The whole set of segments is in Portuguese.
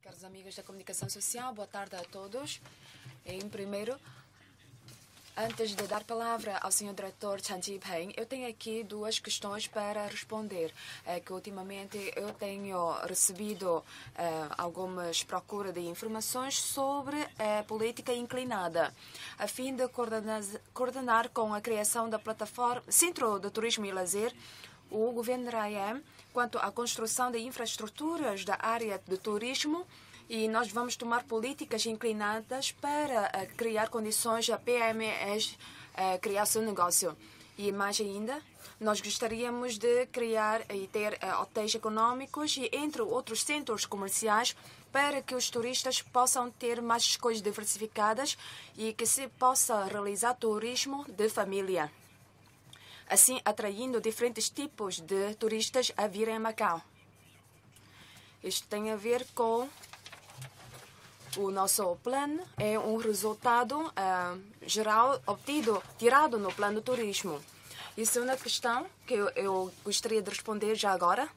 Caros amigos da comunicação social, boa tarde a todos. Em primeiro, antes de dar a palavra ao Sr. Diretor Chan Ji-peng, eu tenho aqui duas questões para responder. Que ultimamente eu tenho recebido algumas procuras de informações sobre a política inclinada, a fim de coordenar com a criação da plataforma Centro de Turismo e Lazer, o governo de Rayam, quanto à construção de infraestruturas da área de turismo, e nós vamos tomar políticas inclinadas para criar condições a PMEs criar seu negócio. E mais ainda, nós gostaríamos de criar e ter hotéis econômicos e entre outros centros comerciais para que os turistas possam ter mais escolhas diversificadas e que se possa realizar turismo de família, assim atraindo diferentes tipos de turistas a virem a Macau. Isto tem a ver com o nosso plano, é um resultado geral tirado no plano do turismo. Isso é uma questão que eu gostaria de responder já agora,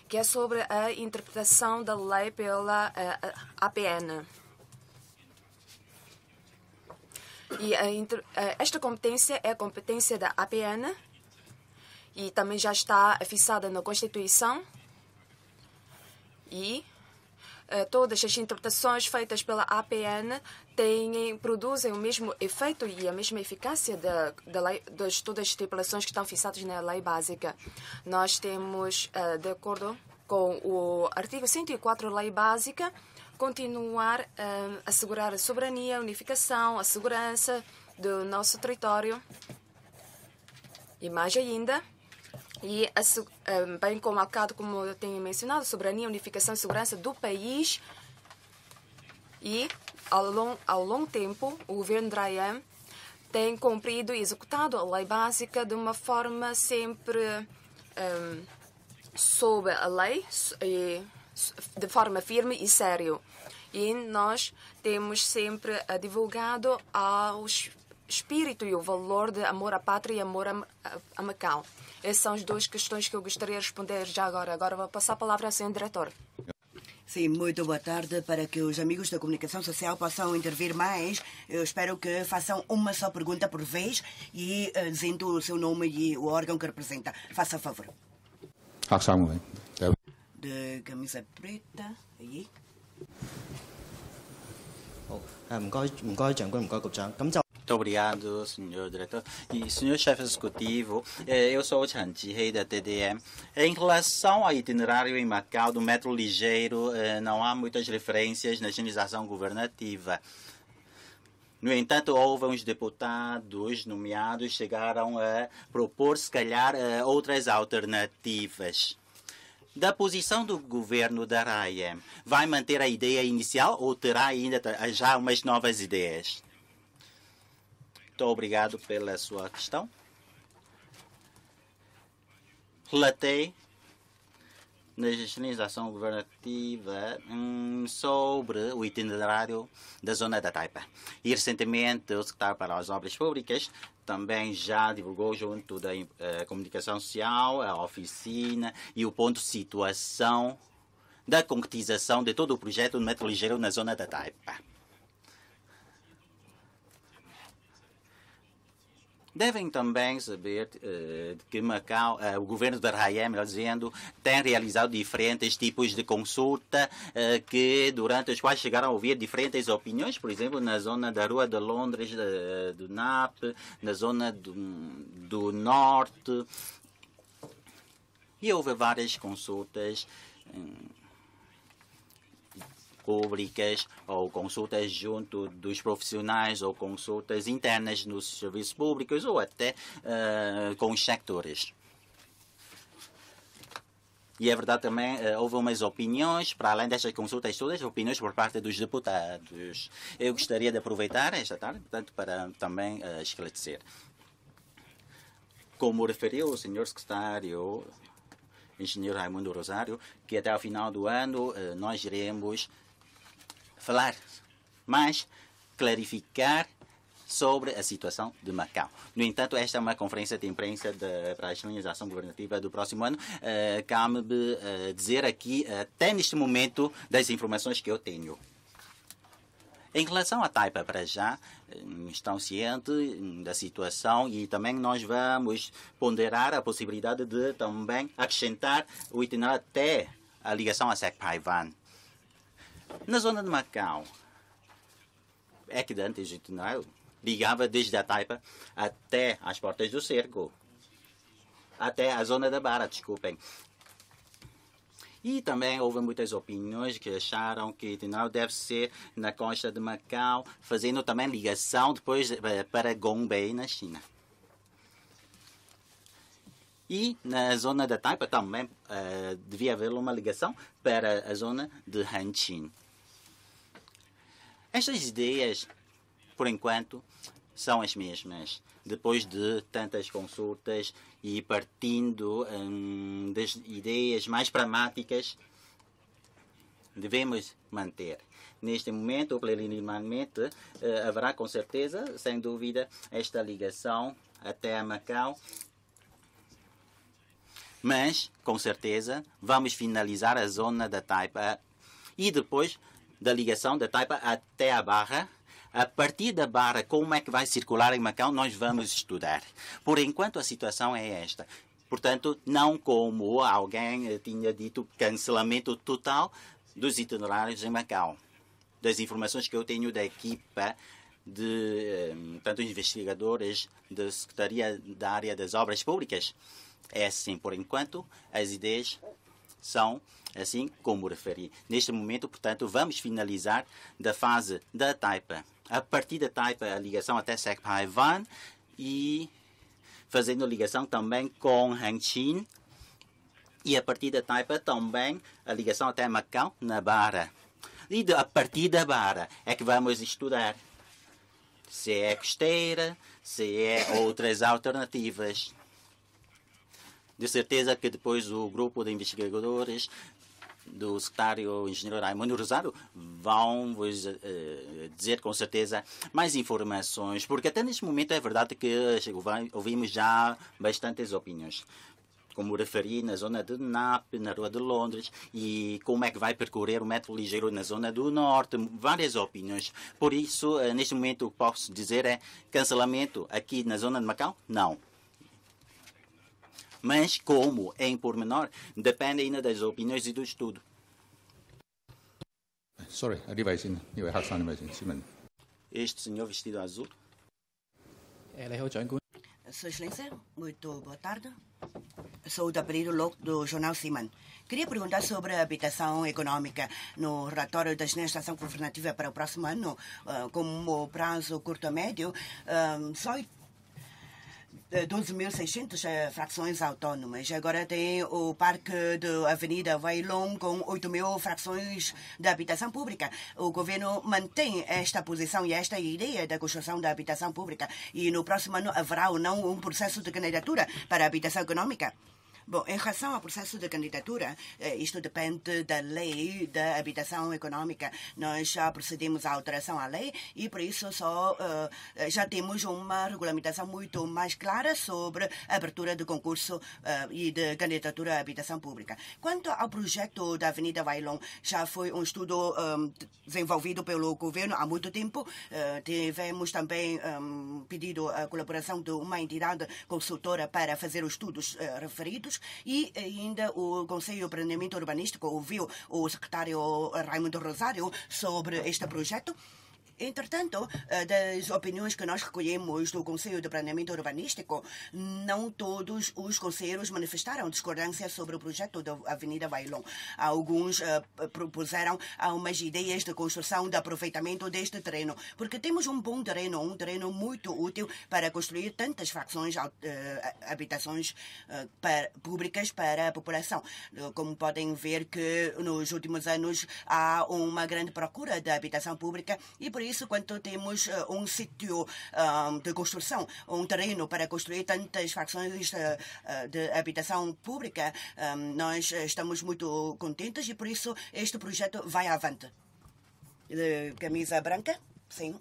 que é sobre a interpretação da lei pela APN. E esta competência é a competência da APN e também já está fixada na Constituição, e todas as interpretações feitas pela APN produzem o mesmo efeito e a mesma eficácia de todas as estipulações que estão fixadas na lei básica. Nós temos, de acordo com o artigo 104 da lei básica, continuar a assegurar a soberania, a unificação, a segurança do nosso território e mais ainda, e bem como como eu tenho mencionado, soberania, unificação e segurança do país. E ao longo tempo, o governo de Rayam tem cumprido e executado a lei básica de uma forma sempre sob a lei, de forma firme e séria. E nós temos sempre divulgado o espírito e o valor de amor à pátria e amor a Macau. Essas são as duas questões que eu gostaria de responder já agora. Agora vou passar a palavra ao Sr. Diretor. Sim, muito boa tarde. Para que os amigos da comunicação social possam intervir mais, eu espero que façam uma só pergunta por vez e dizendo o seu nome e o órgão que representa. Faça favor. De camisa preta, aí. Muito obrigado, Sr. Diretor. E, Sr. Chefe Executivo, eu sou o Chan Ji-hei da TDM. Em relação ao itinerário em Macau do metro ligeiro, não há muitas referências na legislação governativa. No entanto, houve uns deputados nomeados que chegaram a propor, se calhar, outras alternativas. Da posição do governo da Rayam, vai manter a ideia inicial ou terá ainda já umas novas ideias? Muito obrigado pela sua questão. Relatei na legislação governativa sobre o itinerário da zona da Taipa. E recentemente o secretário para as Obras Públicas também já divulgou junto da comunicação social, a oficina e o ponto de situação da concretização de todo o projeto do metro ligeiro na zona da Taipa. Devem também saber que Macau, o governo da Rayam, dizendo, tem realizado diferentes tipos de consulta durante os quais chegaram a ouvir diferentes opiniões, por exemplo, na zona da Rua de Londres, do NAP, na zona do Norte. E houve várias consultas públicas ou consultas junto dos profissionais ou consultas internas nos serviços públicos ou até com os sectores. E é verdade também, houve umas opiniões, para além destas consultas todas, opiniões por parte dos deputados. Eu gostaria de aproveitar esta tarde, portanto, para também esclarecer. Como referiu o Sr. Secretário, Engenheiro Raimundo Rosário, que até ao final do ano nós iremos falar mais, clarificar sobre a situação de Macau. No entanto, esta é uma conferência de imprensa para as linhas de ação governativa do próximo ano. Cabe-me dizer aqui, até neste momento, das informações que eu tenho. Em relação à Taipa, para já, estão cientes da situação e também nós vamos ponderar a possibilidade de também acrescentar o itinerário até a ligação a Sec Paiwan. Na zona de Macau, é que antes o itinerário ligava desde a Taipa até as portas do cerco, até a zona da Bara, desculpem. E também houve muitas opiniões que acharam que o itinerário deve ser na costa de Macau, fazendo também ligação depois para Gongbei, na China. E na zona da Taipa também devia haver uma ligação para a zona de Hanchin. Estas ideias, por enquanto, são as mesmas. Depois de tantas consultas e partindo das ideias mais pragmáticas, devemos manter. Neste momento, preliminarmente, haverá com certeza, sem dúvida, esta ligação até a Macau. Mas, com certeza, vamos finalizar a zona da Taipa e depois da ligação da Taipa até a Barra. A partir da Barra, como é que vai circular em Macau, nós vamos estudar. Por enquanto, a situação é esta. Portanto, não como alguém tinha dito, cancelamento total dos itinerários em Macau. Das informações que eu tenho da equipa de tanto investigadores da Secretaria da Área das Obras Públicas, é assim, por enquanto, as ideias são assim como referi. Neste momento, portanto, vamos finalizar da fase da Taipa. A partir da Taipa, a ligação até Sec Paiwan e fazendo ligação também com Hanchin. E a partir da Taipa também a ligação até Macau, na Bara. E a partir da Bara é que vamos estudar se é costeira, se é outras alternativas. De certeza que depois o grupo de investigadores do secretário engenheiro Raimundo Rosado vão vos dizer com certeza mais informações, porque até neste momento é verdade que ouvimos já bastantes opiniões. Como referi, na zona de Nap, na Rua de Londres, e como é que vai percorrer o metro ligeiro na zona do Norte, várias opiniões. Por isso, neste momento, o que posso dizer é cancelamento aqui na zona de Macau? Não. Mas como, em pormenor, depende ainda das opiniões e do estudo. Sorry, Este senhor vestido azul. Sua Excelência, muito boa tarde. Sou da Pereira Louco, do Jornal Siman. Queria perguntar sobre a habitação econômica no relatório da administração governativa para o próximo ano, como prazo curto a médio, só 12.600 frações autónomas. Agora tem o Parque da Avenida Wailong com 8.000 frações de habitação pública. O governo mantém esta posição e esta ideia da construção da habitação pública. E no próximo ano haverá ou não um processo de candidatura para a habitação econômica? Bom, em relação ao processo de candidatura, isto depende da lei da habitação econômica. Nós já procedemos à alteração à lei e, por isso, já temos uma regulamentação muito mais clara sobre a abertura de concurso e de candidatura à habitação pública. Quanto ao projeto da Avenida Wailong, já foi um estudo desenvolvido pelo governo há muito tempo. Tivemos também pedido a colaboração de uma entidade consultora para fazer os estudos referidos. E ainda o Conselho de Planeamento Urbanístico ouviu o secretário Raimundo Rosário sobre este projeto. Entretanto, das opiniões que nós recolhemos do Conselho de Planeamento Urbanístico, não todos os conselheiros manifestaram discordância sobre o projeto da Avenida Wailong. Alguns propuseram algumas ideias de construção de aproveitamento deste terreno, porque temos um bom terreno, um terreno muito útil para construir tantas frações, habitações públicas para a população. Como podem ver que nos últimos anos há uma grande procura de habitação pública e por isso, quando temos um sítio de construção, um terreno para construir tantas frações de habitação pública, nós estamos muito contentes e, por isso, este projeto vai avante. De camisa branca? Sim.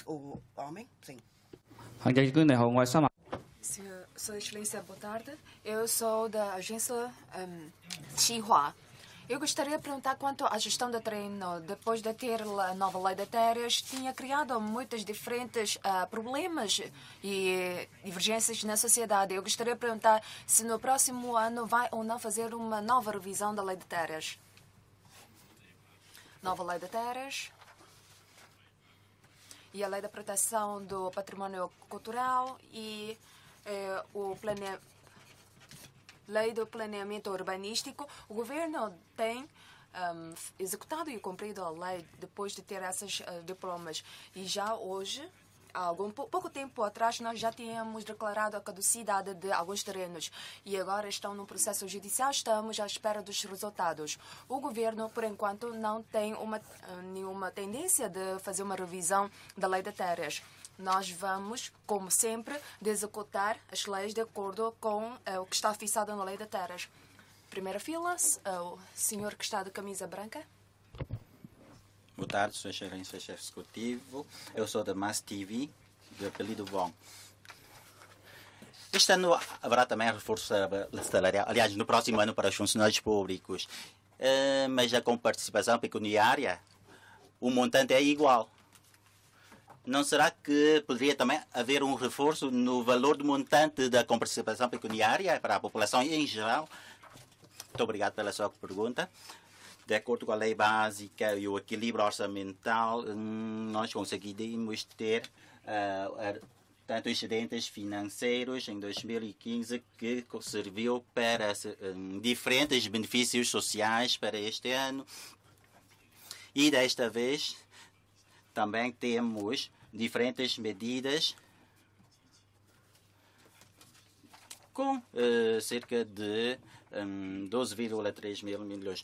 O homem, sim. Sua Excelência, boa tarde. Eu sou da agência Xinhua. Eu gostaria de perguntar quanto à gestão do treino. Depois de ter a nova lei de terras, tinha criado muitos diferentes problemas e divergências na sociedade. Eu gostaria de perguntar se no próximo ano vai ou não fazer uma nova revisão da lei de terras. Nova lei de terras e a lei da proteção do património cultural e lei do planeamento urbanístico. O governo tem executado e cumprido a lei depois de ter esses diplomas. E já hoje, há pouco tempo atrás, nós já tínhamos declarado a caducidade de alguns terrenos. E agora estão no processo judicial, estamos à espera dos resultados. O governo, por enquanto, não tem nenhuma tendência de fazer uma revisão da lei de terras. Nós vamos, como sempre, executar as leis de acordo com o que está fixado na lei de terras. Primeira fila, o senhor que está de camisa branca. Boa tarde, sou Excelência Chefe Executivo. Eu sou da Mass TV, de apelido bom. Este ano haverá também reforço salarial, aliás, no próximo ano para os funcionários públicos. Mas já com participação pecuniária, o montante é igual. Não será que poderia também haver um reforço no valor do montante da participação pecuniária para a população em geral? Muito obrigado pela sua pergunta. De acordo com a lei básica e o equilíbrio orçamental, nós conseguimos ter tanto excedentes financeiros em 2015 que serviu para diferentes benefícios sociais para este ano. E desta vez também temos diferentes medidas com cerca de 12,3 mil milhões.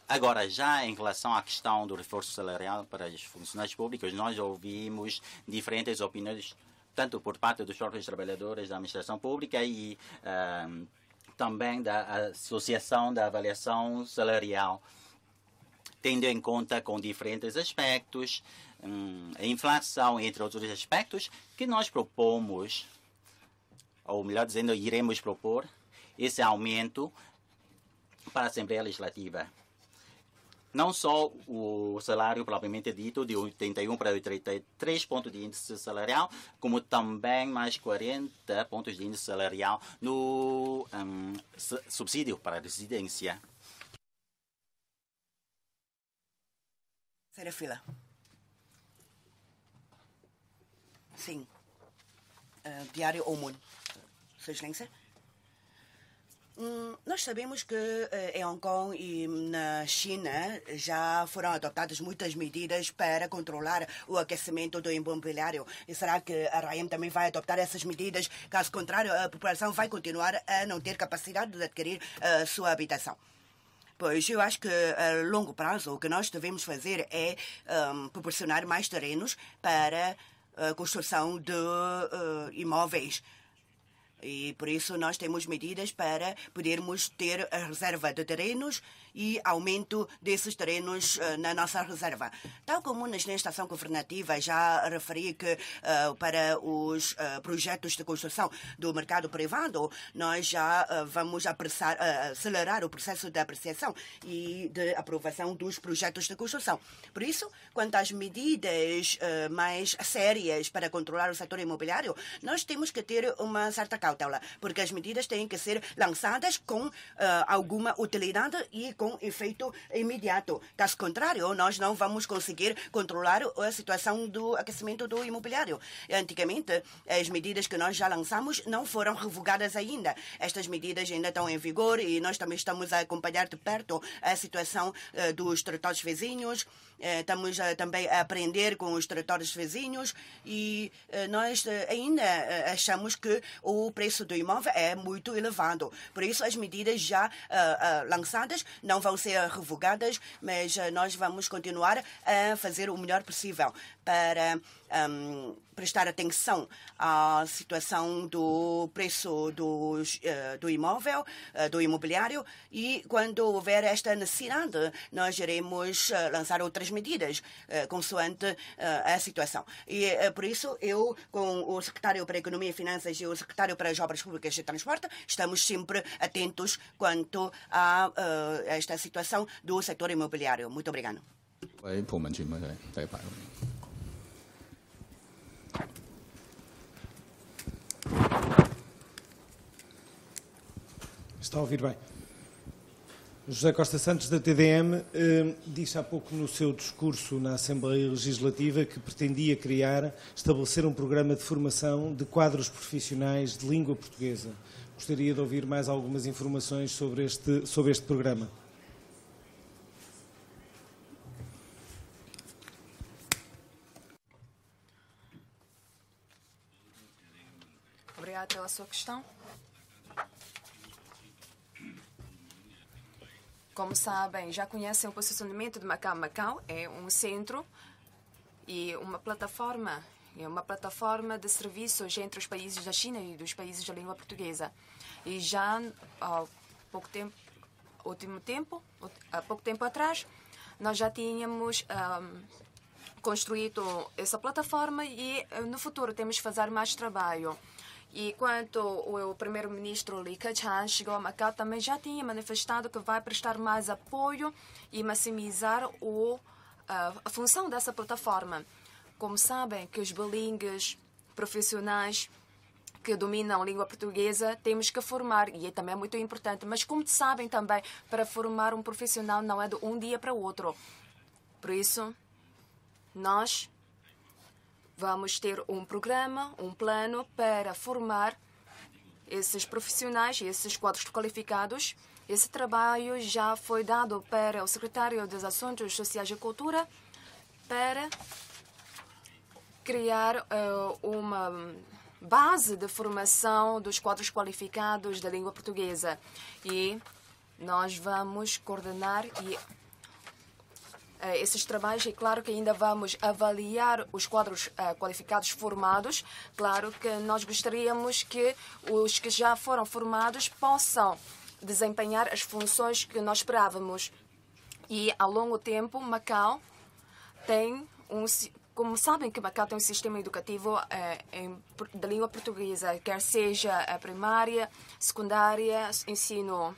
Agora, já em relação à questão do reforço salarial para os funcionários públicos, nós ouvimos diferentes opiniões, tanto por parte dos próprios trabalhadores da administração pública e também da Associação da Avaliação Salarial, tendo em conta com diferentes aspectos, a inflação, entre outros aspectos, que nós propomos, ou melhor dizendo, iremos propor esse aumento para a Assembleia Legislativa. Não só o salário propriamente dito de 81 para 83 pontos de índice salarial, como também mais 40 pontos de índice salarial no subsídio para a residência. Terceira fila. Sim. Diário Omon. Sua Excelência? Nós sabemos que em Hong Kong e na China já foram adotadas muitas medidas para controlar o aquecimento do imobiliário. E será que a RAEM também vai adotar essas medidas? Caso contrário, a população vai continuar a não ter capacidade de adquirir a sua habitação. Pois eu acho que a longo prazo o que nós devemos fazer é proporcionar mais terrenos para a construção de imóveis. E por isso nós temos medidas para podermos ter a reserva de terrenos e aumento desses terrenos na nossa reserva. Tal como na estação governativa já referi que para os projetos de construção do mercado privado, nós já vamos acelerar o processo de apreciação e de aprovação dos projetos de construção. Por isso, quanto às medidas mais sérias para controlar o setor imobiliário, nós temos que ter uma certa cautela, porque as medidas têm que ser lançadas com alguma utilidade e com efeito imediato. Caso contrário, nós não vamos conseguir controlar a situação do aquecimento do imobiliário. Antigamente, as medidas que nós já lançamos não foram revogadas ainda. Estas medidas ainda estão em vigor e nós também estamos a acompanhar de perto a situação dos territórios vizinhos. Estamos também a aprender com os territórios vizinhos e nós ainda achamos que o preço do imóvel é muito elevado. Por isso, as medidas já lançadas não vão ser revogadas, mas nós vamos continuar a fazer o melhor possível para prestar atenção à situação do preço do imóvel, do imobiliário, e quando houver esta necessidade, nós iremos lançar outras medidas consoante a situação. E por isso, eu, com o secretário para a Economia e Finanças e o secretário para as Obras Públicas e Transporte, estamos sempre atentos quanto a esta situação do setor imobiliário. Muito obrigado. Está a ouvir bem. José Costa Santos, da TDM, disse há pouco no seu discurso na Assembleia Legislativa que pretendia estabelecer um programa de formação de quadros profissionais de língua portuguesa. Gostaria de ouvir mais algumas informações sobre este programa. Obrigada pela sua questão. Como sabem, já conhecem o posicionamento de Macau. Macau é um centro e uma plataforma de serviços entre os países da China e dos países da língua portuguesa. E já há pouco tempo atrás, nós já tínhamos construído essa plataforma e no futuro temos que fazer mais trabalho. E quando o primeiro-ministro Li Keqiang chegou a Macau, também já tinha manifestado que vai prestar mais apoio e maximizar a função dessa plataforma. Como sabem, que os bilíngues profissionais que dominam a língua portuguesa temos que formar, e também é muito importante. Mas como sabem também, para formar um profissional não é de um dia para o outro. Por isso, nós vamos ter um programa, um plano para formar esses profissionais, esses quadros qualificados. Esse trabalho já foi dado para o secretário dos Assuntos Sociais e Cultura para criar uma base de formação dos quadros qualificados da língua portuguesa. E nós vamos coordenar esses trabalhos, e claro que ainda vamos avaliar os quadros qualificados formados. Claro que nós gostaríamos que os que já foram formados possam desempenhar as funções que nós esperávamos. E, ao longo tempo, Macau tem como sabem que Macau tem um sistema educativo da língua portuguesa, quer seja a primária, secundária, ensino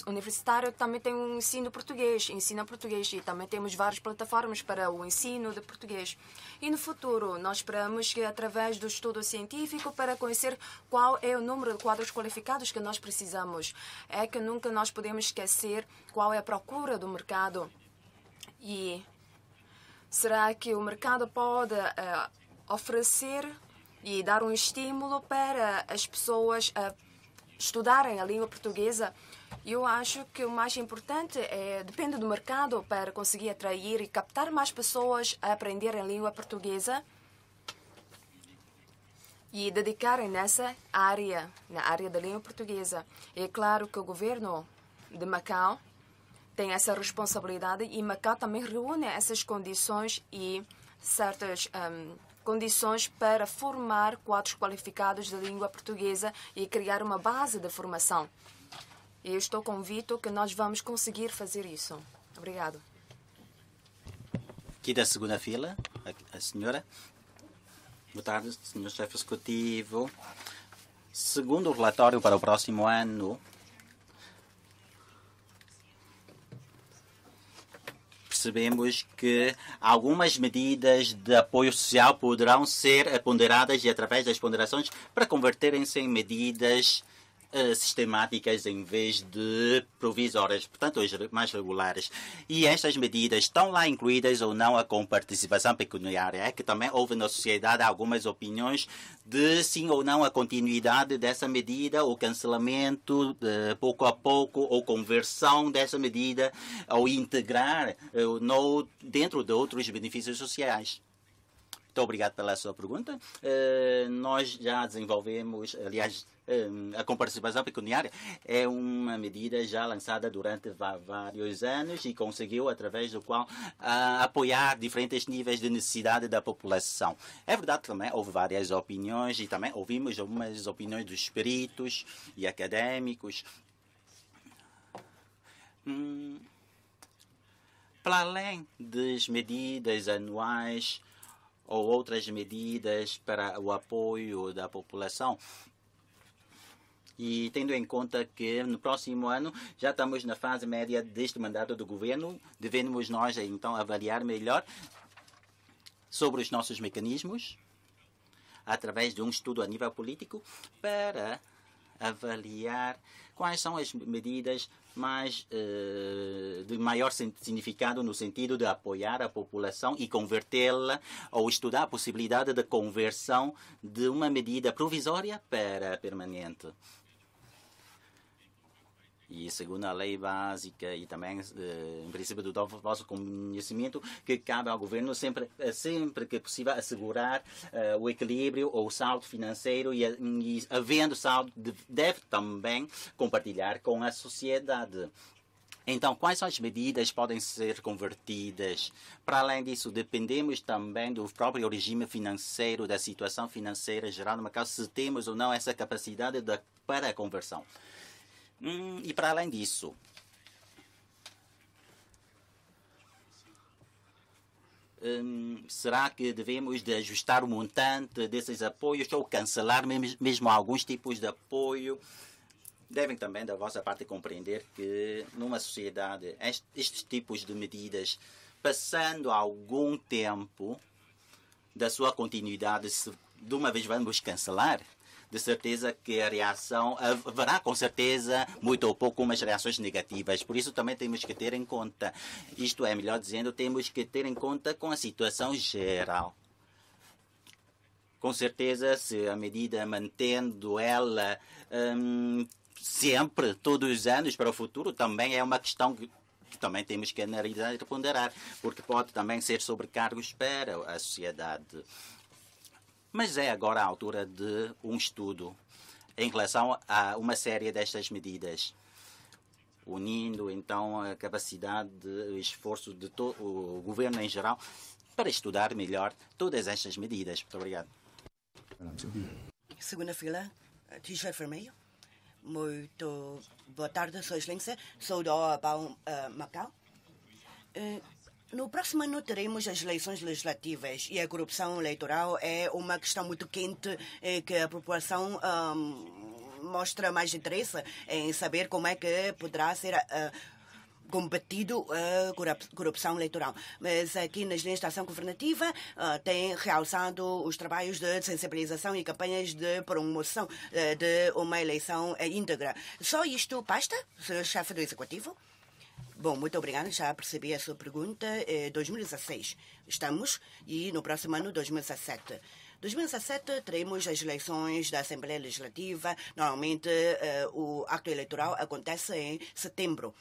universitário, também tem um ensino português, e também temos várias plataformas para o ensino de português. E no futuro, nós esperamos que, através do estudo científico, para conhecer qual é o número de quadros qualificados que nós precisamos. É que nunca nós podemos esquecer qual é a procura do mercado. E será que o mercado pode oferecer e dar um estímulo para as pessoas estudarem a língua portuguesa? Eu acho que o mais importante depende do mercado para conseguir atrair e captar mais pessoas a aprenderem a língua portuguesa e dedicarem nessa área, na área da língua portuguesa. É claro que o governo de Macau tem essa responsabilidade e Macau também reúne essas condições e certas condições para formar quadros qualificados de língua portuguesa e criar uma base de formação. Eu estou convicto que nós vamos conseguir fazer isso. Obrigado. Aqui da segunda fila, a senhora. Boa tarde, senhor chefe executivo. Segundo o relatório para o próximo ano, percebemos que algumas medidas de apoio social poderão ser ponderadas e, através das ponderações, para converterem-se em medidas sistemáticas em vez de provisórias, portanto, mais regulares. E estas medidas estão lá incluídas ou não com participação pecuniária? É que também houve na sociedade algumas opiniões de sim ou não a continuidade dessa medida, ou cancelamento pouco a pouco, ou conversão dessa medida, ou integrar dentro de outros benefícios sociais. Muito obrigado pela sua pergunta. Nós já desenvolvemos, aliás, a participação pecuniária é uma medida já lançada durante vários anos e conseguiu, através do qual, apoiar diferentes níveis de necessidade da população. É verdade que também houve várias opiniões e também ouvimos algumas opiniões dos peritos e académicos. Para além das medidas anuais ou outras medidas para o apoio da população, e tendo em conta que no próximo ano já estamos na fase média deste mandato do governo, devemos nós então avaliar melhor sobre os nossos mecanismos, através de um estudo a nível político, para avaliar quais são as medidas de maior significado no sentido de apoiar a população e convertê-la, ou estudar a possibilidade de conversão de uma medida provisória para permanente. E segundo a lei básica e também em princípio do vosso conhecimento, que cabe ao governo sempre que possível assegurar o equilíbrio ou o saldo financeiro e havendo saldo deve também compartilhar com a sociedade. Então, quais são as medidas que podem ser convertidas? Para além disso, dependemos também do próprio regime financeiro, da situação financeira geral, no Macau, se temos ou não essa capacidade para a conversão. E para além disso, será que devemos de ajustar o montante desses apoios ou cancelar mesmo alguns tipos de apoio? Devem também, da vossa parte, compreender que numa sociedade estes tipos de medidas, passando algum tempo da sua continuidade, se de uma vez vamos cancelar, de certeza que a reação haverá, com certeza, muito ou pouco, umas reações negativas. Por isso também temos que ter em conta, isto é, melhor dizendo, temos que ter em conta com a situação geral. Com certeza, se a medida mantendo ela sempre, todos os anos para o futuro, também é uma questão que também temos que analisar e ponderar, porque pode também ser sobrecargos para a sociedade. Mas é agora a altura de um estudo em relação a uma série destas medidas, unindo então a capacidade e esforço de todo o governo em geral para estudar melhor todas estas medidas. Muito obrigado. Segunda fila, t-shirt vermelho. Muito boa tarde, Sua Excelência. Sou do Macau. No próximo ano teremos as eleições legislativas e a corrupção eleitoral é uma questão muito quente que a população mostra mais interesse em saber como é que poderá ser combatido a corrupção eleitoral. Mas aqui nas linhas de ação governativa tem realçado os trabalhos de sensibilização e campanhas de promoção de uma eleição íntegra. Só isto basta, Sr. Chefe do Executivo? Bom, muito obrigada. Já percebi a sua pergunta. 2016 estamos e no próximo ano, 2017. 2017 teremos as eleições da Assembleia Legislativa. Normalmente o acto eleitoral acontece em setembro.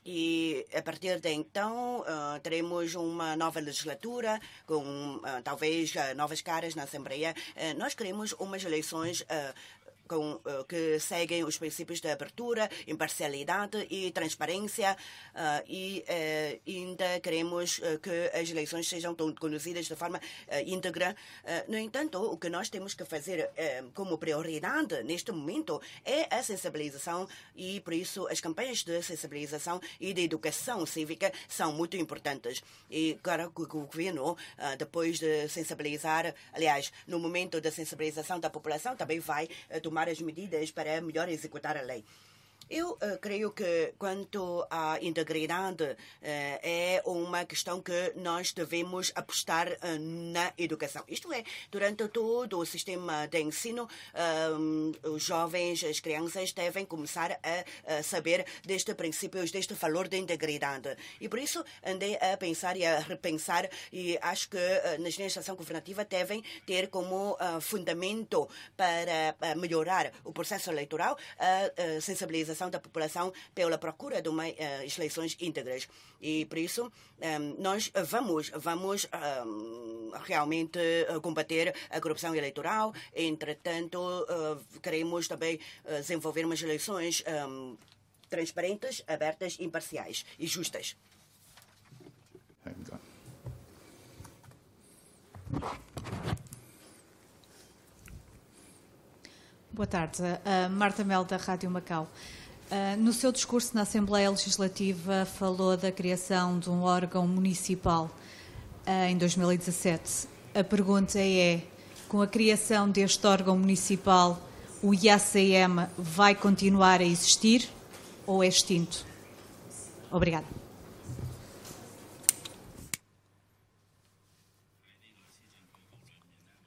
E a partir de então teremos uma nova legislatura com talvez novas caras na Assembleia. Nós queremos umas eleições que seguem os princípios de abertura, imparcialidade e transparência e ainda queremos que as eleições sejam conduzidas de forma íntegra. No entanto, o que nós temos que fazer como prioridade neste momento é a sensibilização e, por isso, as campanhas de sensibilização e de educação cívica são muito importantes. E, claro, que o governo, depois de sensibilizar, aliás, no momento da sensibilização da população, também vai tomar as medidas para melhor executar a lei. Eu creio que, quanto à integridade, é uma questão que nós devemos apostar na educação. Isto é, durante todo o sistema de ensino, os jovens, as crianças devem começar a saber destes princípios, deste valor de integridade. E por isso andei a pensar e a repensar e acho que nas linhas de ação governativa devem ter como fundamento para melhorar o processo eleitoral a sensibilização mobilização da população pela procura de eleições íntegras. E, por isso, nós vamos realmente combater a corrupção eleitoral. Entretanto, queremos também desenvolver umas eleições transparentes, abertas, imparciais e justas. Boa tarde. Marta Mel, da Rádio Macau. No seu discurso na Assembleia Legislativa falou da criação de um órgão municipal em 2017. A pergunta é, com a criação deste órgão municipal, o IACM vai continuar a existir ou é extinto? Obrigada.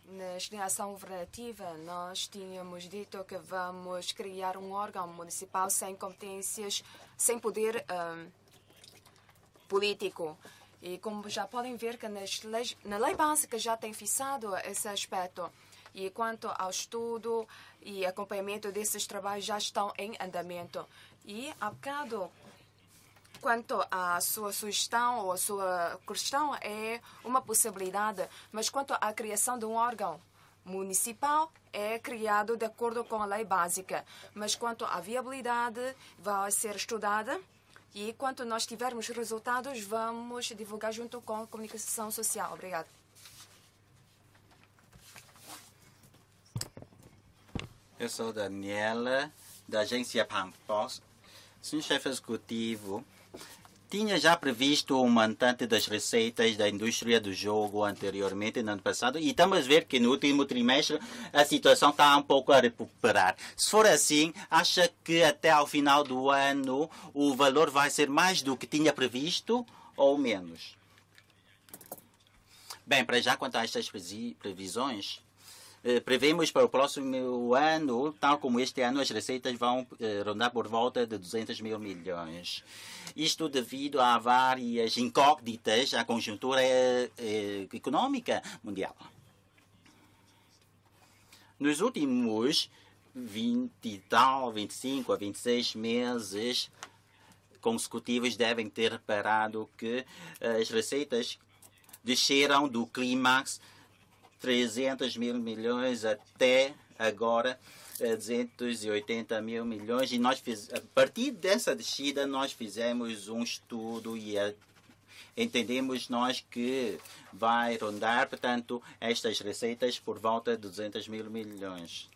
Na extinção governativa, nós tínhamos dito que vamos criar um órgão municipal sem competências, sem poder político. E como já podem ver, que na lei básica já tem fixado esse aspecto. E quanto ao estudo e acompanhamento desses trabalhos já estão em andamento. E, há bocado, quanto à sua sugestão ou à sua questão, é uma possibilidade. Mas quanto à criação de um órgão municipal, é criado de acordo com a lei básica. Mas quanto à viabilidade, vai ser estudada. E quando nós tivermos resultados, vamos divulgar junto com a comunicação social. Obrigada. Eu sou Daniela, da agência Pampos. Senhor chefe executivo, tinha já previsto um montante das receitas da indústria do jogo anteriormente, no ano passado, e estamos a ver que no último trimestre a situação está um pouco a recuperar. Se for assim, acha que até ao final do ano o valor vai ser mais do que tinha previsto ou menos? Bem, para já, quanto a estas previsões, prevemos para o próximo ano, tal como este ano, as receitas vão rondar por volta de 200 mil milhões. Isto devido a várias incógnitas à conjuntura econômica mundial. Nos últimos 25 a 26 meses consecutivos devem ter reparado que as receitas desceram do clímax 300 mil milhões até agora 280 mil milhões, e nós a partir dessa descida nós fizemos um estudo e entendemos nós que vai rondar, portanto, estas receitas por volta de 200 mil milhões.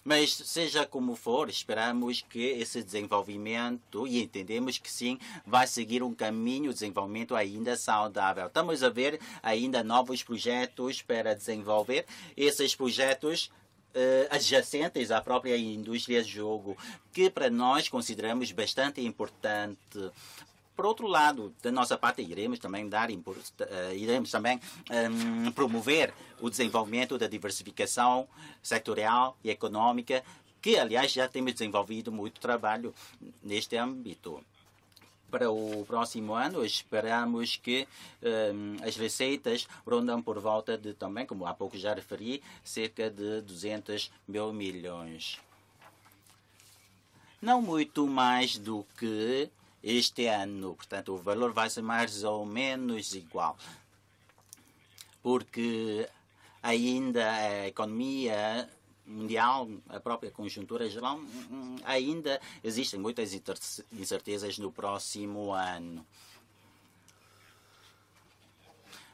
Mas, seja como for, esperamos que esse desenvolvimento, e entendemos que sim, vai seguir um caminho de desenvolvimento ainda saudável. Estamos a ver ainda novos projetos para desenvolver. Esses projetos adjacentes à própria indústria de jogo, que para nós consideramos bastante importante. Por outro lado, da nossa parte, iremos também promover o desenvolvimento da diversificação sectorial e econômica, que, aliás, já temos desenvolvido muito trabalho neste âmbito. Para o próximo ano, esperamos que as receitas rondam por volta de, também, como há pouco já referi, cerca de 200 mil milhões. Não muito mais do que este ano, portanto, o valor vai ser mais ou menos igual, porque ainda a economia mundial, a própria conjuntura geral, ainda existem muitas incertezas no próximo ano.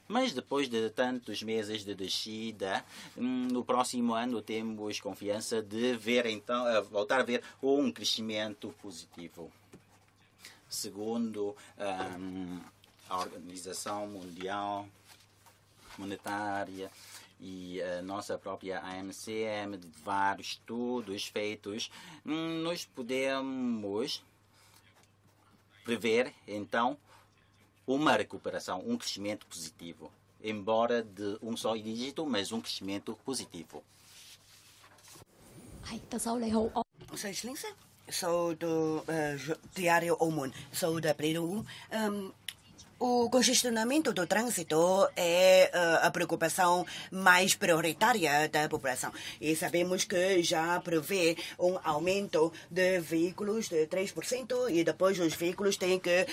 Mas depois de tantos meses de descida, no próximo ano temos confiança de ver, então, voltar a ver um crescimento positivo. Segundo a Organização Mundial Monetária e a nossa própria AMCM, de vários estudos feitos, nós podemos prever, então, uma recuperação, um crescimento positivo, embora de um só dígito, mas um crescimento positivo. Sua Excelência, sou do Diário O Mundo, sou da Peru. O congestionamento do trânsito é a preocupação mais prioritária da população. E sabemos que já prevê um aumento de veículos de 3% e depois os veículos têm que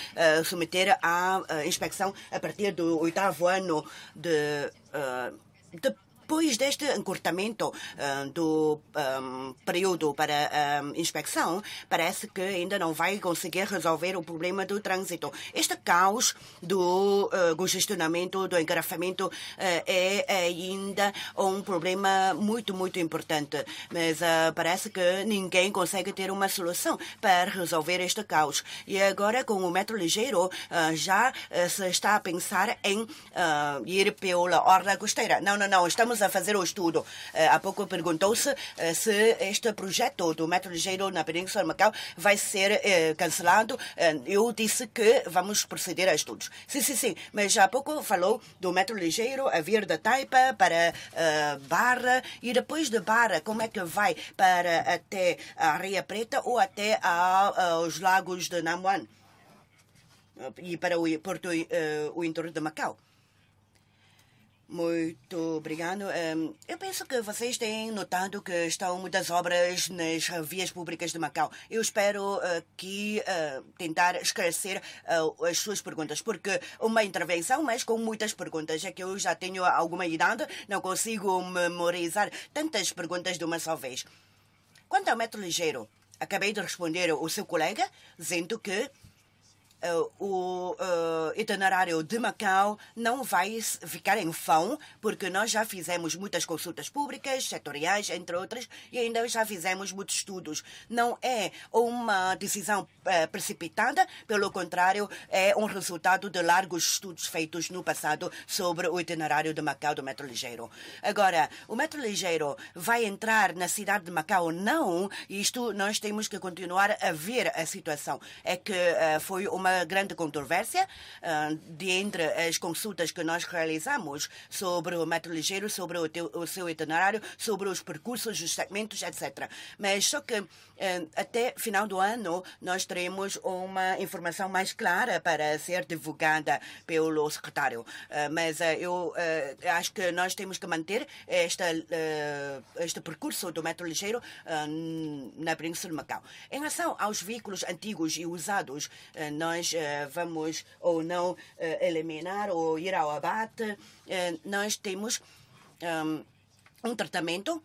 submeter à inspeção a partir do 8º ano depois deste encurtamento do período para inspeção, parece que ainda não vai conseguir resolver o problema do trânsito. Este caos do congestionamento, do engarrafamento, é ainda um problema muito, muito importante. Mas parece que ninguém consegue ter uma solução para resolver este caos. E agora, com o metro ligeiro, já se está a pensar em ir pela orla costeira. Não, estamos a fazer o estudo. Há pouco perguntou-se se este projeto do metro ligeiro na Península de Macau vai ser cancelado. Eu disse que vamos proceder a estudos. Sim, mas há pouco falou do metro ligeiro a vir da Taipa para Barra e depois de Barra, como é que vai para até a Areia Preta ou até aos lagos de Namuan e para o entorno de Macau? Muito obrigado. Eu penso que vocês têm notado que estão muitas obras nas vias públicas de Macau. Eu espero tentar esclarecer as suas perguntas, porque uma intervenção, mas com muitas perguntas, é que eu já tenho alguma idade, não consigo memorizar tantas perguntas de uma só vez. Quanto ao metro ligeiro, acabei de responder o seu colega, dizendo que o itinerário de Macau não vai ficar em vão, porque nós já fizemos muitas consultas públicas, setoriais, entre outras, e ainda já fizemos muitos estudos. Não é uma decisão precipitada, pelo contrário, é um resultado de largos estudos feitos no passado sobre o itinerário de Macau do metro ligeiro. Agora, o metro ligeiro vai entrar na cidade de Macau ou não? Isto nós temos que continuar a ver a situação. É que foi uma grande controvérsia entre as consultas que nós realizamos sobre o metro ligeiro, sobre o seu itinerário, sobre os percursos, os segmentos, etc. Mas só que até final do ano nós teremos uma informação mais clara para ser divulgada pelo secretário. Mas eu acho que nós temos que manter este percurso do metro ligeiro na Península de Macau. Em relação aos veículos antigos e usados, nós vamos ou não eliminar ou ir ao abate. Nós temos um tratamento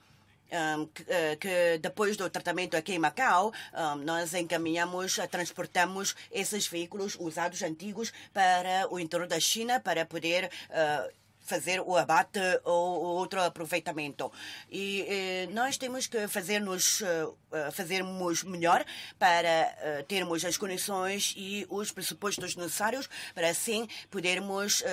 que depois do tratamento aqui em Macau, nós transportamos esses veículos usados antigos para o entorno da China para poder fazer o abate ou outro aproveitamento. E nós temos que fazermos melhor para termos as condições e os pressupostos necessários para assim podermos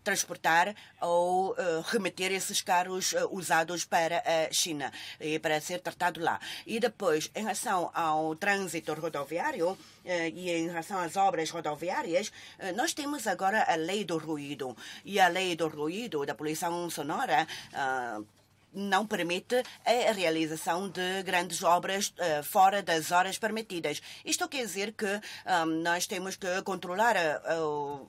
transportar ou remeter esses carros usados para a China e para ser tratado lá. E depois, em relação ao trânsito rodoviário e em relação às obras rodoviárias, nós temos agora a lei do ruído. E a lei do ruído da poluição sonora não permite a realização de grandes obras fora das horas permitidas. Isto quer dizer que nós temos que controlar a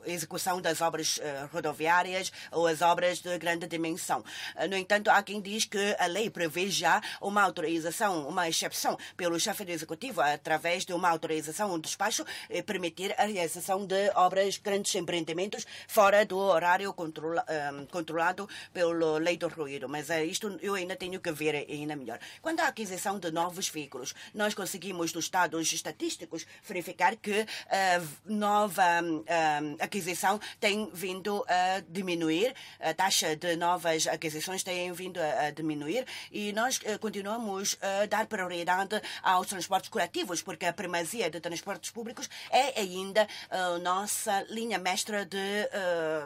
execução das obras rodoviárias ou as obras de grande dimensão. No entanto, há quem diz que a lei prevê já uma autorização, uma exceção pelo chefe do executivo, através de uma autorização, um despacho, permitir a realização de obras, grandes empreendimentos, fora do horário controlado pela lei do ruído. Mas isto eu ainda tenho que ver ainda melhor. Quanto à aquisição de novos veículos, nós conseguimos, dos dados estatísticos, verificar que a nova aquisição tem vindo a diminuir, a taxa de novas aquisições tem vindo a diminuir e nós continuamos a dar prioridade aos transportes coletivos, porque a primazia de transportes públicos é ainda a nossa linha mestra de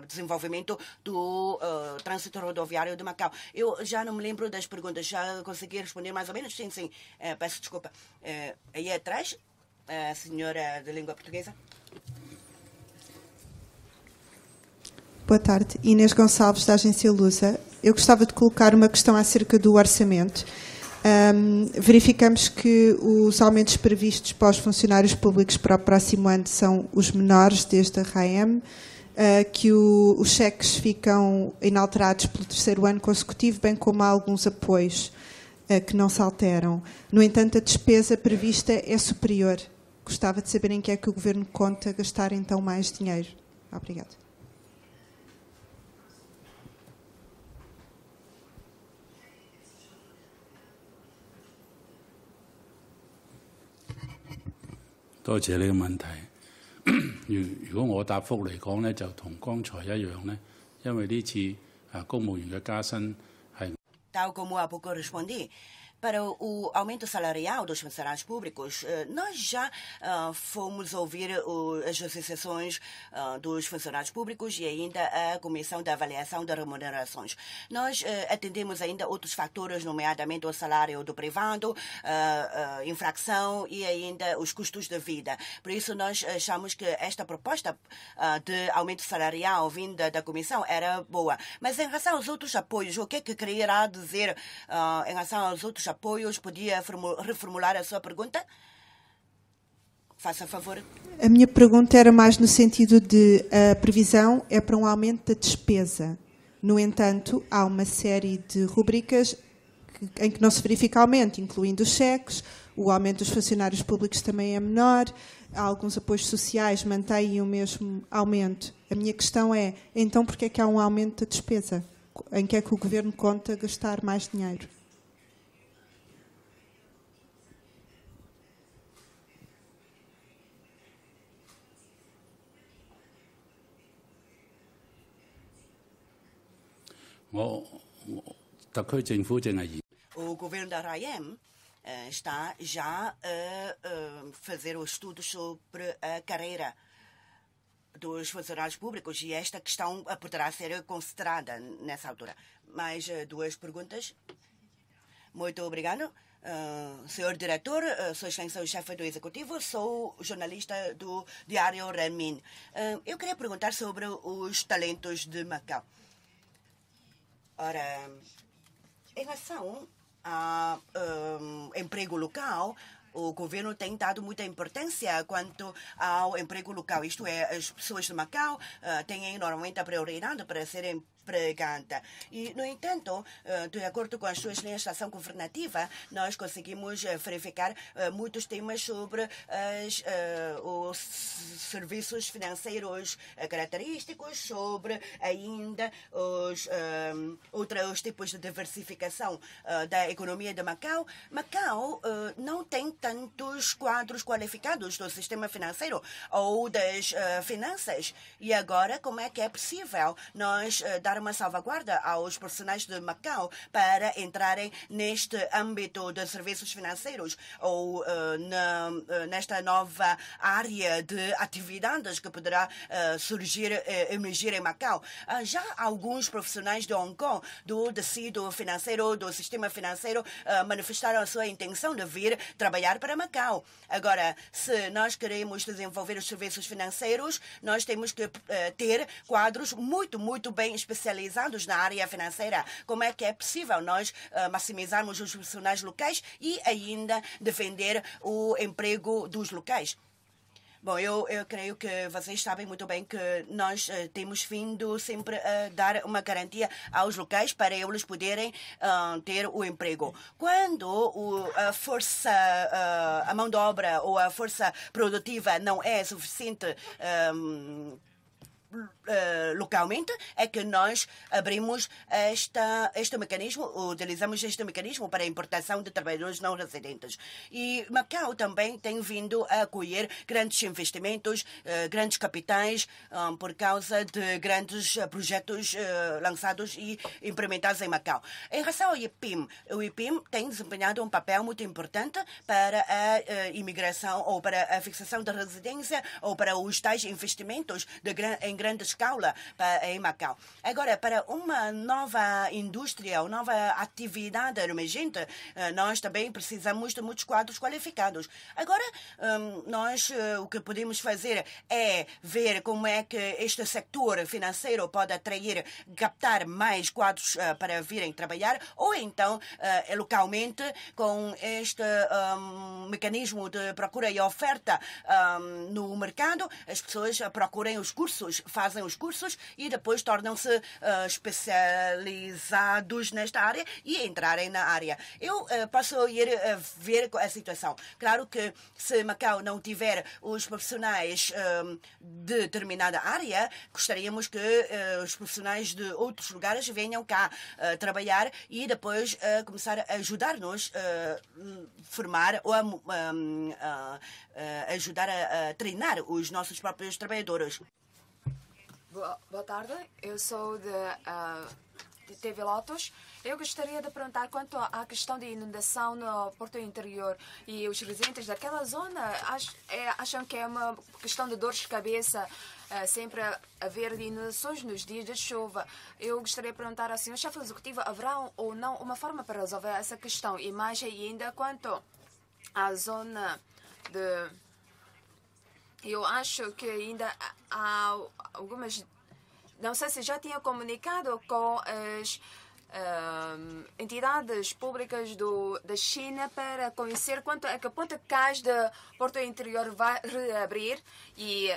desenvolvimento do trânsito rodoviário de Macau. Eu já não me lembro das perguntas, já consegui responder mais ou menos? Sim. Peço desculpa. Aí atrás, a senhora de língua portuguesa. Boa tarde. Inês Gonçalves, da agência Lusa. Eu gostava de colocar uma questão acerca do orçamento. Verificamos que os aumentos previstos para os funcionários públicos para o próximo ano são os menores desde a RAEM. que os cheques ficam inalterados pelo terceiro ano consecutivo, bem como há alguns apoios que não se alteram. No entanto, a despesa prevista é superior. Gostava de saber em que é que o Governo conta gastar então mais dinheiro. Obrigada. Obrigado呢個問題。如果我答覆嚟講呢，就同剛才一樣呢，因為呢次公務員嘅加薪係。Tal como há pouco respondi, para o aumento salarial dos funcionários públicos, nós já fomos ouvir as associações dos funcionários públicos e ainda a Comissão de Avaliação de Remunerações. Nós atendemos ainda outros fatores, nomeadamente o salário do privado, infração e ainda os custos de vida. Por isso, nós achamos que esta proposta de aumento salarial vinda da Comissão era boa. Mas em relação aos outros apoios, o que é que queria dizer em relação aos outros apoios? Podia reformular a sua pergunta? Faça favor. A minha pergunta era mais no sentido de a previsão é para um aumento da despesa. No entanto, há uma série de rubricas em que não se verifica aumento, incluindo os cheques, o aumento dos funcionários públicos também é menor, há alguns apoios sociais mantêm o mesmo aumento. A minha questão é, então, por que é que há um aumento da despesa? Em que é que o Governo conta gastar mais dinheiro? O governo da RAEM está já a fazer os estudos sobre a carreira dos funcionários públicos e esta questão poderá ser considerada nessa altura. Mais duas perguntas. Muito obrigado. Senhor diretor, Sua Excelência, o chefe do Executivo, sou jornalista do Diário Renmin. Eu queria perguntar sobre os talentos de Macau. Ora, em relação ao emprego local, o governo tem dado muita importância quanto ao emprego local. Isto é, as pessoas de Macau têm normalmente a prioridade para serem empregada. E, no entanto, de acordo com as suas linhas de ação governativa, nós conseguimos verificar muitos temas sobre os serviços financeiros característicos, sobre ainda os outros tipos de diversificação da economia de Macau. Macau não tem tantos quadros qualificados do sistema financeiro ou das finanças. E agora, como é que é possível nós dar uma salvaguarda aos profissionais de Macau para entrarem neste âmbito de serviços financeiros ou nesta nova área de atividades que poderá emergir em Macau? Já alguns profissionais de Hong Kong, do tecido financeiro, do sistema financeiro, manifestaram a sua intenção de vir trabalhar para Macau. Agora, se nós queremos desenvolver os serviços financeiros, nós temos que ter quadros muito bem especializados na área financeira. Como é que é possível nós maximizarmos os profissionais locais e ainda defender o emprego dos locais? Bom, eu creio que vocês sabem muito bem que nós temos vindo sempre a dar uma garantia aos locais para eles poderem ter o emprego. Quando a mão de obra ou a força produtiva não é suficiente localmente, é que nós abrimos este mecanismo, utilizamos este mecanismo para a importação de trabalhadores não residentes. E Macau também tem vindo a acolher grandes investimentos, grandes capitais, por causa de grandes projetos lançados e implementados em Macau. Em relação ao IPIM, o IPIM tem desempenhado um papel muito importante para a imigração ou para a fixação da residência ou para os tais investimentos em grande escala em Macau. Agora, para uma nova indústria, uma nova atividade emergente, nós também precisamos de muitos quadros qualificados. Agora, nós o que podemos fazer é ver como é que este setor financeiro pode atrair, captar mais quadros para virem trabalhar, ou então, localmente, com este mecanismo de procura e oferta no mercado, as pessoas procurem os cursos fazem os cursos e depois tornam-se especializados nesta área e entrarem na área. Eu posso ir ver a situação. Claro que se Macau não tiver os profissionais de determinada área, gostaríamos que os profissionais de outros lugares venham cá trabalhar e depois começar a ajudar-nos a formar ou ajudar a treinar os nossos próprios trabalhadores. Boa tarde, eu sou de TV Lotus. Eu gostaria de perguntar quanto à questão de inundação no Porto Interior e os residentes daquela zona acham que é uma questão de dores de cabeça sempre haver inundações nos dias de chuva. Eu gostaria de perguntar ao Sr. Chefe Executivo, haverá ou não uma forma para resolver essa questão? E mais ainda quanto à zona de... Eu acho que ainda há algumas... Não sei se já tinha comunicado com as entidades públicas da China para conhecer quanto é que a ponta de cais de Porto Interior vai reabrir e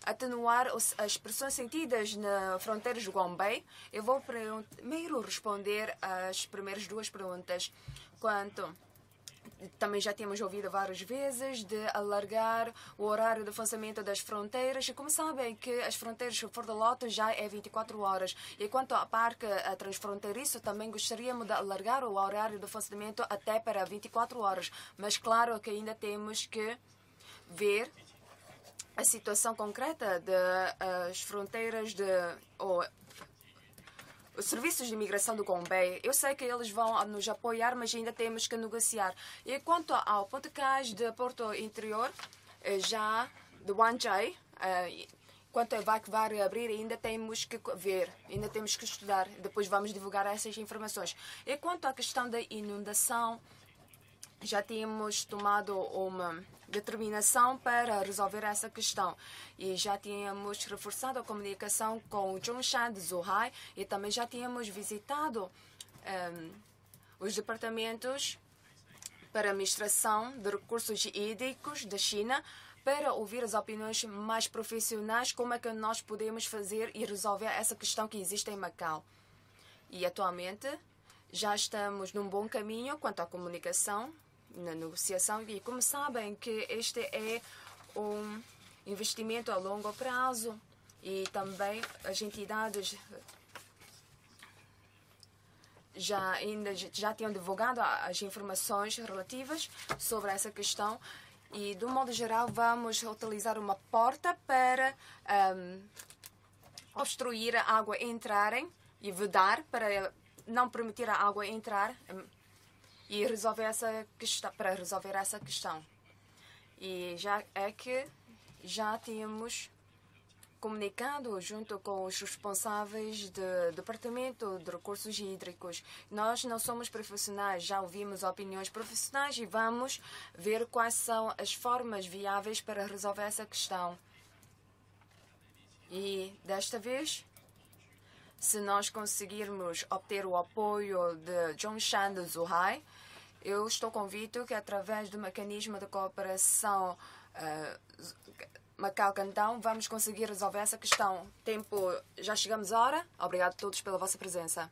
atenuar as pressões sentidas na fronteira de Gombe. Eu vou primeiro responder às primeiras duas perguntas. Também já temos ouvido várias vezes de alargar o horário de funcionamento das fronteiras. E como sabem que as fronteiras de Porto Lotus já é 24 horas. E quanto ao parque transfronteiriço, também gostaríamos de alargar o horário de funcionamento até para 24 horas. Mas claro que ainda temos que ver a situação concreta das fronteiras os serviços de imigração do Gombe. Eu sei que eles vão nos apoiar, mas ainda temos que negociar. E quanto ao ponto de cais de Porto Interior, já de Wanjai, quanto vai reabrir, ainda temos que ver, ainda temos que estudar. Depois vamos divulgar essas informações. E quanto à questão da inundação, já tínhamos tomado uma determinação para resolver essa questão e já tínhamos reforçado a comunicação com o Zhongshan de Zhuhai e também já tínhamos visitado os departamentos para a administração de recursos hídricos da China para ouvir as opiniões mais profissionais, como é que nós podemos fazer e resolver essa questão que existe em Macau. E atualmente já estamos num bom caminho quanto à comunicação, na negociação, e como sabem que este é um investimento a longo prazo e também as entidades já tinham divulgado as informações relativas sobre essa questão e, de um modo geral, vamos utilizar uma porta para obstruir a água entrarem e vedar para não permitir a água entrar e resolver essa questão. E já tínhamos comunicado junto com os responsáveis do Departamento de Recursos Hídricos. Nós não somos profissionais, já ouvimos opiniões profissionais e vamos ver quais são as formas viáveis para resolver essa questão. E desta vez, se nós conseguirmos obter o apoio de Zhongshan de Zhuhai, eu estou convicto que através do mecanismo de cooperação Macau-Cantão vamos conseguir resolver essa questão. Já chegamos à hora. Obrigado a todos pela vossa presença.